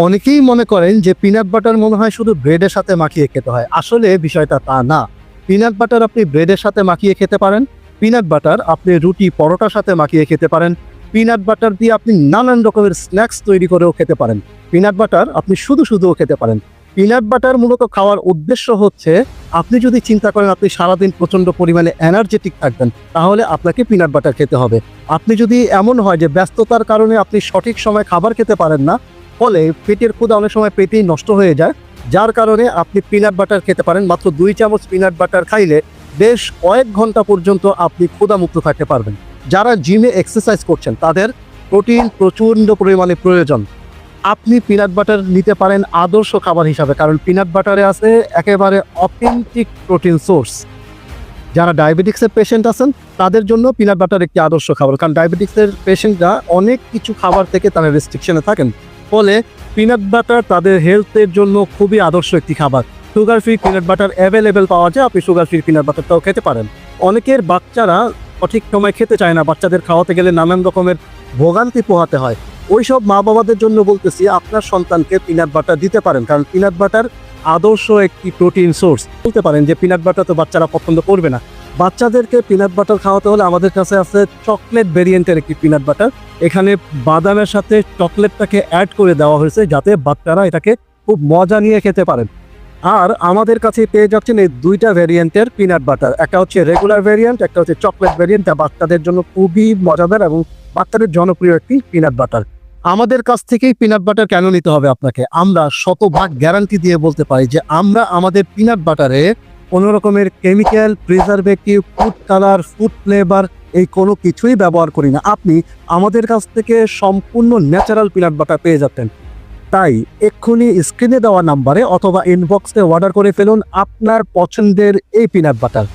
অনেকেই মনে করেন যে পিনাট বাটার মনে হয় শুধু ব্রেডের সাথে মাখিয়ে খেতে হয়। আসলে বিষয়টা তা না। পিনাট বাটার আপনি ব্রেডের সাথে মাখিয়ে খেতে পারেন। পিনাট বাটার আপনি রুটি পরোটার সাথে মাখিয়ে খেতে পারেন। পিনাট বাটার দিয়ে আপনি নানান রকমের স্ন্যাক্স তৈরি করেও খেতে পারেন। পিনাট বাটার আপনি শুধুও খেতে পারেন। পিনাট বাটার মূলত খাওয়ার উদ্দেশ্য হচ্ছে, আপনি যদি চিন্তা করেন আপনি সারাদিন প্রচন্ড পরিমাণে এনার্জেটিক থাকবেন, তাহলে আপনাকে পিনাট বাটার খেতে হবে। আপনি যদি এমন হয় যে ব্যস্ততার কারণে আপনি সঠিক সময় খাবার খেতে পারেন না, ফলে পেটের ক্ষুধা অনেক সময় পেটেই নষ্ট হয়ে যায়, যার কারণে আপনি পিনাট বাটার খেতে পারেন। মাত্র 2 চামচ পিনাট বাটার খাইলে বেশ কয়েক ঘন্টা পর্যন্ত আপনি ক্ষুধামুক্ত থাকতে পারবেন। যারা জিমে এক্সারসাইজ করছেন তাদের প্রোটিন প্রচণ্ড পরিমাণে প্রয়োজন। আপনি পিনাট বাটার নিতে পারেন আদর্শ খাবার হিসাবে, কারণ পিনাট বাটারে আছে একেবারে অথেন্টিক প্রোটিন সোর্স। যারা ডায়াবেটিক্সের পেশেন্ট আছেন তাদের জন্য পিনাট বাটার একটি আদর্শ খাবার, কারণ ডায়াবেটিক্সের পেশেন্টরা অনেক কিছু খাবার থেকে তারা রেস্ট্রিকশনে থাকেন, ফলে পিনাট বাটার তাদের হেলথের জন্য খুবই আদর্শ একটি খাবার। Sugar free peanut butter available পাওয়া যায়, আপনি সুগার ফ্রি পিনাট বাটারটাও খেতে পারেন। অনেকের বাচ্চারা সঠিক সময় খেতে চায় না, বাচ্চাদের খাওয়াতে গেলে নানান রকমের ভোগান্তি পোহাতে হয়। ওইসব মা বাবাদের জন্য বলতেছি, আপনার সন্তানকে পিনাট বাটার দিতে পারেন, কারণ পিনাট বাটার আদর্শ একটি প্রোটিন সোর্স। বলতে পারেন যে পিনাট বাটার তো বাচ্চারা পছন্দ করবে না। বাচ্চাদেরকে পিনাট বাটার খাওয়াতে হলে আমাদের কাছে আছে চকলেট ভেরিয়েন্টের একটি পিনাট বাটার। এখানে বাদামের সাথে চকলেটটাকে অ্যাড করে দেওয়া হয়েছে যাতে বাচ্চারা এটাকে খুব মজা নিয়ে খেতে পারেন। আর আমাদের কাছে পেয়ে যাচ্ছেন এই 2টা ভেরিয়েন্টের পিনাট বাটার, একটা হচ্ছে রেগুলার ভেরিয়েন্ট, একটা হচ্ছে চকলেট ভেরিয়েন্ট, যা বাচ্চাদের জন্য খুবই মজাদার এবং বাচ্চাদের জনপ্রিয় একটি পিনাট বাটার। আমাদের কাছ থেকেই পিনাট বাটার কেন নিতে হবে আপনাকে? আমরা শতভাগ গ্যারান্টি দিয়ে বলতে পারি যে আমরা আমাদের পিনাট বাটারে কোনো রকমের chemical, preservative, food colour, food flavour এই কোনো কিছুই ব্যবহার করি না। আপনি আমাদের কাছ থেকে সম্পূর্ণ ন্যাচারাল পিনাট বাটার পেয়ে যাচ্ছেন। তাই এক্ষুনি স্ক্রিনে দেওয়া নাম্বারে অথবা ইনবক্সে অর্ডার করে ফেলুন আপনার পছন্দের এই পিনাট বাটার।